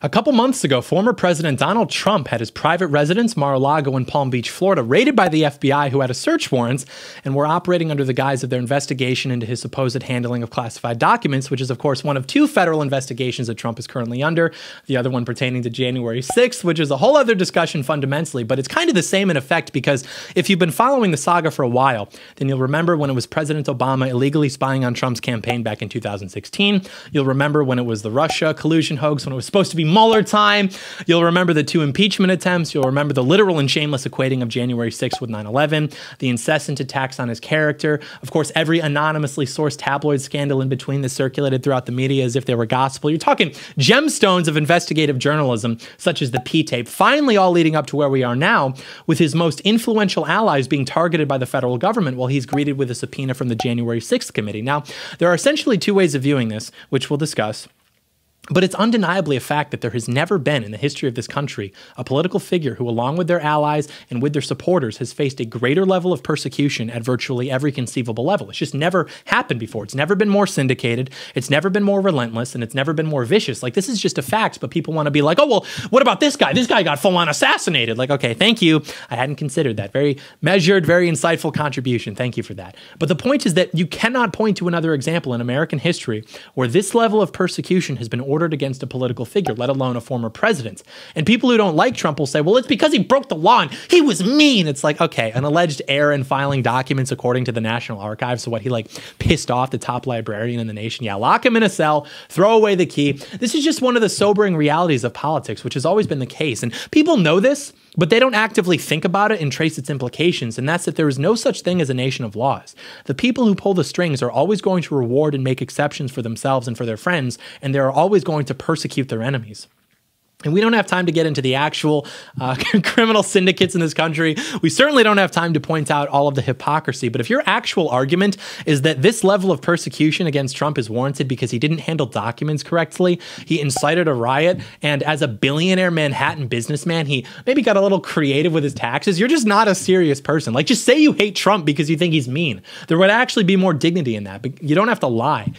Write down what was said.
A couple months ago, former President Donald Trump had his private residence, Mar-a-Lago in Palm Beach, Florida, raided by the FBI, who had a search warrant and were operating under the guise of their investigation into his supposed handling of classified documents, which is, of course, one of two federal investigations that Trump is currently under, the other one pertaining to January 6th, which is a whole other discussion fundamentally, but it's kind of the same in effect because if you've been following the saga for a while, then you'll remember when it was President Obama illegally spying on Trump's campaign back in 2016. You'll remember when it was the Russia collusion hoax, when it was supposed to be Mueller time. You'll remember the two impeachment attempts. You'll remember the literal and shameless equating of January 6th with 9/11, the incessant attacks on his character. Of course, every anonymously sourced tabloid scandal in between that circulated throughout the media as if they were gospel. You're talking gemstones of investigative journalism, such as the P-tape, finally all leading up to where we are now, with his most influential allies being targeted by the federal government while he's greeted with a subpoena from the January 6th committee. Now, there are essentially two ways of viewing this, which we'll discuss. But it's undeniably a fact that there has never been in the history of this country a political figure who, along with their allies and with their supporters, has faced a greater level of persecution at virtually every conceivable level. It's just never happened before. It's never been more syndicated. It's never been more relentless, and it's never been more vicious. Like, this is just a fact, but people want to be like, oh, well, what about this guy? This guy got full-on assassinated. Like, okay, thank you. I hadn't considered that. Very measured, very insightful contribution. Thank you for that. But the point is that you cannot point to another example in American history where this level of persecution has been ordered against a political figure, let alone a former president. And people who don't like Trump will say, well, it's because he broke the law and he was mean. It's like, okay, an alleged error in filing documents according to the National Archives. So what, he like pissed off the top librarian in the nation? Yeah, lock him in a cell, throw away the key. This is just one of the sobering realities of politics, which has always been the case. And people know this, but they don't actively think about it and trace its implications, and that's that there is no such thing as a nation of laws. The people who pull the strings are always going to reward and make exceptions for themselves and for their friends, and they are always going to persecute their enemies. And we don't have time to get into the actual criminal syndicates in this country. We certainly don't have time to point out all of the hypocrisy. But if your actual argument is that this level of persecution against Trump is warranted because he didn't handle documents correctly, he incited a riot, and as a billionaire Manhattan businessman, he maybe got a little creative with his taxes, you're just not a serious person. Like, just say you hate Trump because you think he's mean. There would actually be more dignity in that. But you don't have to lie.